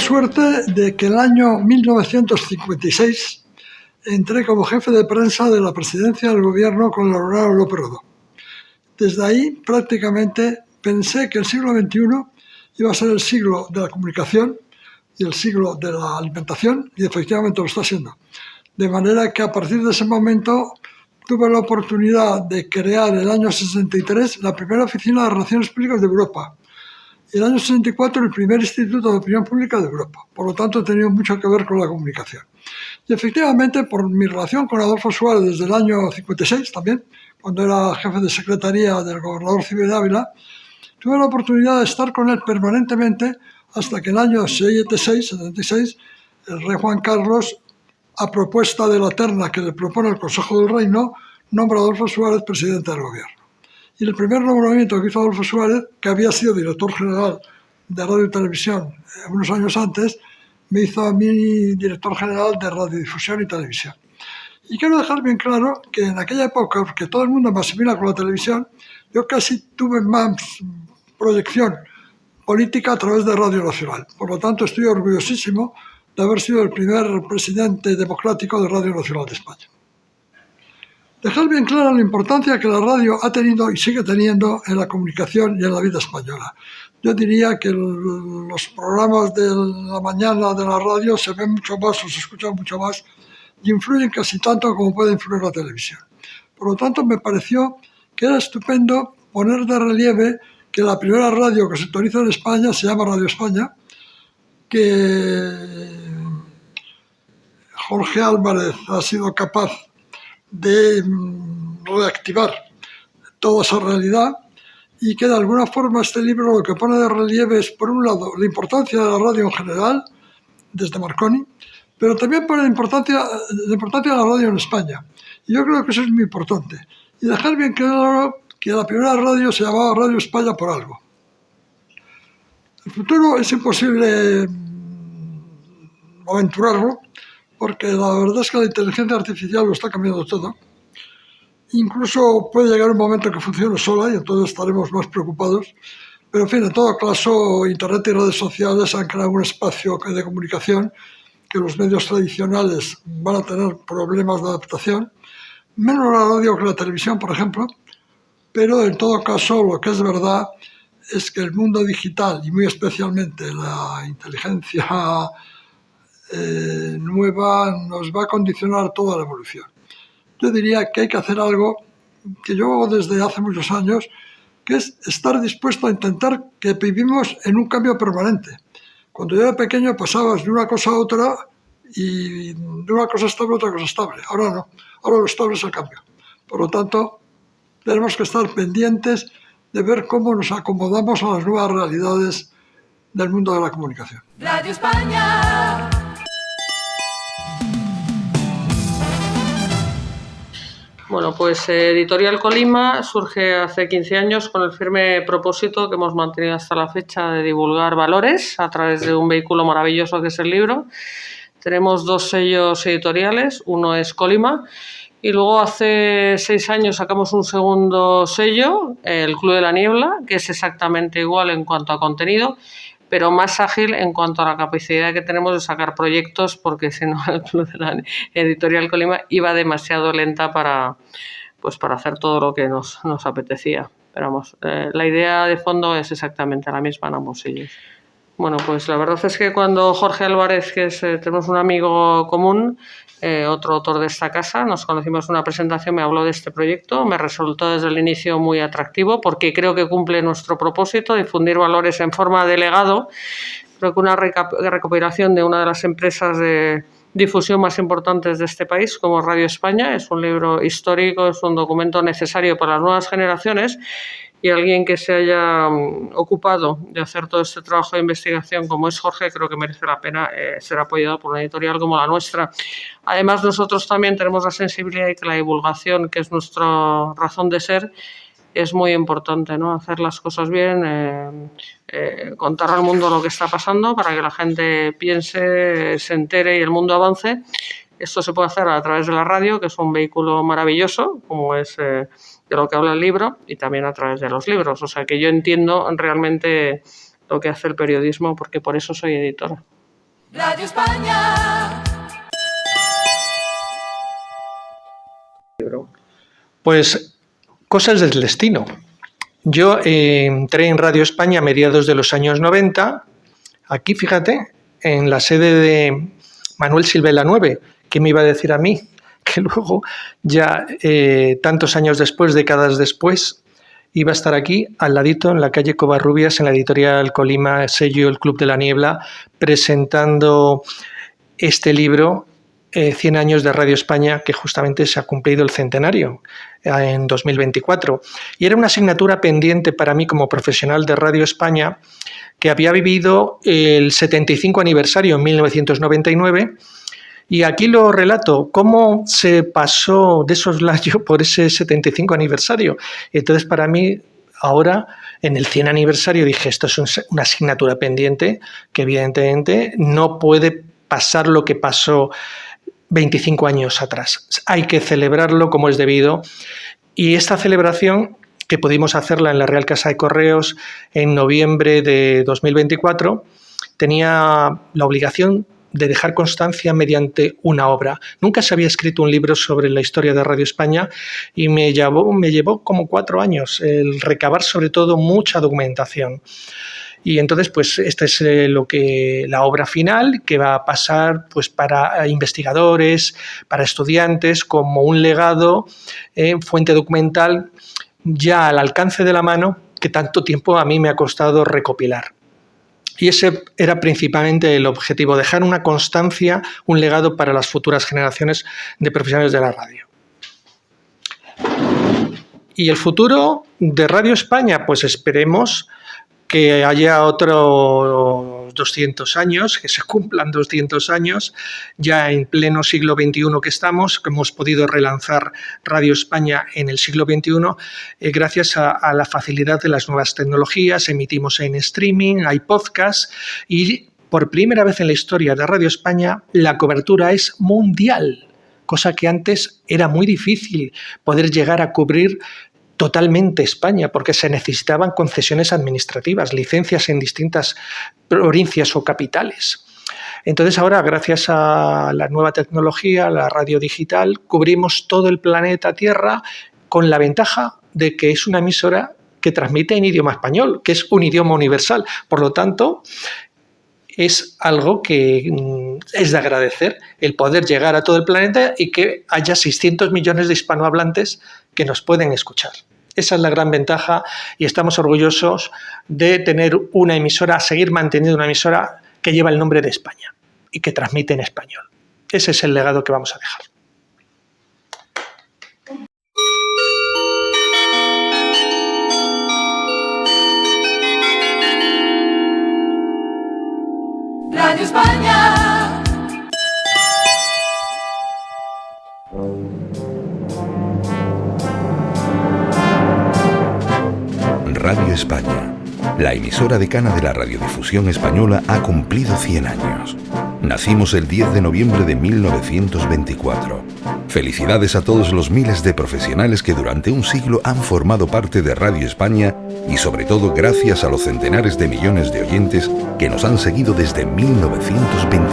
suerte de que en el año 1956 entré como jefe de prensa de la presidencia del gobierno con Leonardo López Rodó. Desde ahí prácticamente pensé que el siglo XXI iba a ser el siglo de la comunicación y el siglo de la alimentación, y efectivamente lo está siendo. De manera que a partir de ese momento tuve la oportunidad de crear en el año 63 la primera oficina de relaciones públicas de Europa. Y en el año 64 el primer Instituto de Opinión Pública de Europa. Por lo tanto, he tenido mucho que ver con la comunicación. Y efectivamente, por mi relación con Adolfo Suárez desde el año 56 también, cuando era jefe de secretaría del gobernador civil de Ávila, tuve la oportunidad de estar con él permanentemente hasta que en el año 76, el rey Juan Carlos, a propuesta de la terna que le propone el Consejo del Reino, nombra a Adolfo Suárez presidente del gobierno. Y el primer nombramiento que hizo Adolfo Suárez, que había sido director general de Radio y Televisión unos años antes, me hizo a mí director general de Radiodifusión y Televisión. Y quiero dejar bien claro que en aquella época, porque todo el mundo me asimila con la televisión, yo casi tuve más proyección política a través de Radio Nacional. Por lo tanto, estoy orgullosísimo de haber sido el primer presidente democrático de Radio Nacional de España. Dejar bien clara la importancia que la radio ha tenido y sigue teniendo en la comunicación y en la vida española. Yo diría que los programas de la mañana de la radio se ven mucho más o se escuchan mucho más y influyen casi tanto como puede influir la televisión. Por lo tanto, me pareció que era estupendo poner de relieve que la primera radio que se autoriza en España se llama Radio España, que Jorge Álvarez ha sido capaz de reactivar toda esa realidad y que de alguna forma este libro lo que pone de relieve es, por un lado, la importancia de la radio en general, desde Marconi, pero también pone la importancia de la radio en España. Y yo creo que eso es muy importante. Y dejar bien claro que la primera radio se llamaba Radio España por algo. El futuro es imposible aventurarlo, porque la verdad es que la inteligencia artificial lo está cambiando todo. Incluso puede llegar un momento que funcione sola y entonces estaremos más preocupados. Pero en fin, en todo caso, Internet y redes sociales han creado un espacio de comunicación que los medios tradicionales van a tener problemas de adaptación, menos la radio que la televisión, por ejemplo, pero en todo caso lo que es verdad es que el mundo digital y muy especialmente la inteligencia nueva nos va a condicionar toda la evolución. Yo diría que hay que hacer algo que yo hago desde hace muchos años, que es estar dispuesto a intentar que vivimos en un cambio permanente. Cuando yo era pequeño pasabas de una cosa a otra y de una cosa estable a otra cosa estable. Ahora no, ahora lo estable es el cambio. Por lo tanto, tenemos que estar pendientes de ver cómo nos acomodamos a las nuevas realidades del mundo de la comunicación. Radio España. Bueno, pues Editorial Colima surge hace 15 años con el firme propósito que hemos mantenido hasta la fecha de divulgar valores a través de un vehículo maravilloso que es el libro. Tenemos 2 sellos editoriales, uno es Colima y luego hace 6 años sacamos un segundo sello, el Club de la Niebla, que es exactamente igual en cuanto a contenido, pero más ágil en cuanto a la capacidad que tenemos de sacar proyectos, porque si no el Club de la Editorial Colima iba demasiado lenta para hacer todo lo que nos apetecía. Pero vamos, la idea de fondo es exactamente la misma en ambos sellos. Bueno, pues la verdad es que cuando Jorge Álvarez, que tenemos un amigo común, otro autor de esta casa, nos conocimos en una presentación, me habló de este proyecto, me resultó desde el inicio muy atractivo porque creo que cumple nuestro propósito, difundir valores en forma de legado. Creo que una recopilación de una de las empresas de difusión más importantes de este país, como Radio España, es un libro histórico, es un documento necesario para las nuevas generaciones. Y alguien que se haya ocupado de hacer todo este trabajo de investigación como es Jorge, creo que merece la pena ser apoyado por una editorial como la nuestra. Además, nosotros también tenemos la sensibilidad de que la divulgación, que es nuestra razón de ser, es muy importante, ¿no? Hacer las cosas bien, contar al mundo lo que está pasando para que la gente piense, se entere y el mundo avance. Esto se puede hacer a través de la radio, que es un vehículo maravilloso, como es de lo que habla el libro, y también a través de los libros. O sea que yo entiendo realmente lo que hace el periodismo, porque por eso soy editora. Radio España. Pues cosas del destino. Yo entré en Radio España a mediados de los años 90, aquí, fíjate, en la sede de Manuel Silvela 9, que me iba a decir a mí que luego, ya tantos años después, décadas después, iba a estar aquí, al ladito, en la calle Covarrubias, en la editorial Colima, sello El Club de la Niebla, presentando este libro, 100 años de Radio España, que justamente se ha cumplido el centenario en 2024. Y era una asignatura pendiente para mí como profesional de Radio España, que había vivido el 75 aniversario en 1999. Y aquí lo relato, cómo se pasó de soslayo por ese 75 aniversario. Entonces, para mí, ahora, en el 100 aniversario, dije, esto es una asignatura pendiente que evidentemente no puede pasar lo que pasó 25 años atrás. Hay que celebrarlo como es debido. Y esta celebración, que pudimos hacerla en la Real Casa de Correos en noviembre de 2024, tenía la obligación de dejar constancia mediante una obra. Nunca se había escrito un libro sobre la historia de Radio España y me llevó como 4 años el recabar sobre todo mucha documentación. Y entonces, pues esta es la obra final que va a pasar pues para investigadores, para estudiantes, como un legado, fuente documental ya al alcance de la mano que tanto tiempo a mí me ha costado recopilar. Y ese era principalmente el objetivo, dejar una constancia, un legado para las futuras generaciones de profesionales de la radio. ¿Y el futuro de Radio España? Pues esperemos que haya otros 200 años, que se cumplan 200 años, ya en pleno siglo XXI que estamos, que hemos podido relanzar Radio España en el siglo XXI, gracias a la facilidad de las nuevas tecnologías. Emitimos en streaming, hay podcasts y por primera vez en la historia de Radio España la cobertura es mundial, cosa que antes era muy difícil poder llegar a cubrir totalmente España, porque se necesitaban concesiones administrativas, licencias en distintas provincias o capitales. Entonces ahora, gracias a la nueva tecnología, la radio digital, cubrimos todo el planeta Tierra con la ventaja de que es una emisora que transmite en idioma español, que es un idioma universal. Por lo tanto, es algo que es de agradecer, el poder llegar a todo el planeta y que haya 600 millones de hispanohablantes que nos pueden escuchar. Esa es la gran ventaja y estamos orgullosos de tener una emisora, seguir manteniendo una emisora que lleva el nombre de España y que transmite en español. Ese es el legado que vamos a dejar. Radio España. Radio España, la emisora decana de la radiodifusión española, ha cumplido 100 años. Nacimos el 10 de noviembre de 1924. Felicidades a todos los miles de profesionales que durante un siglo han formado parte de Radio España y sobre todo gracias a los centenares de millones de oyentes que nos han seguido desde 1924.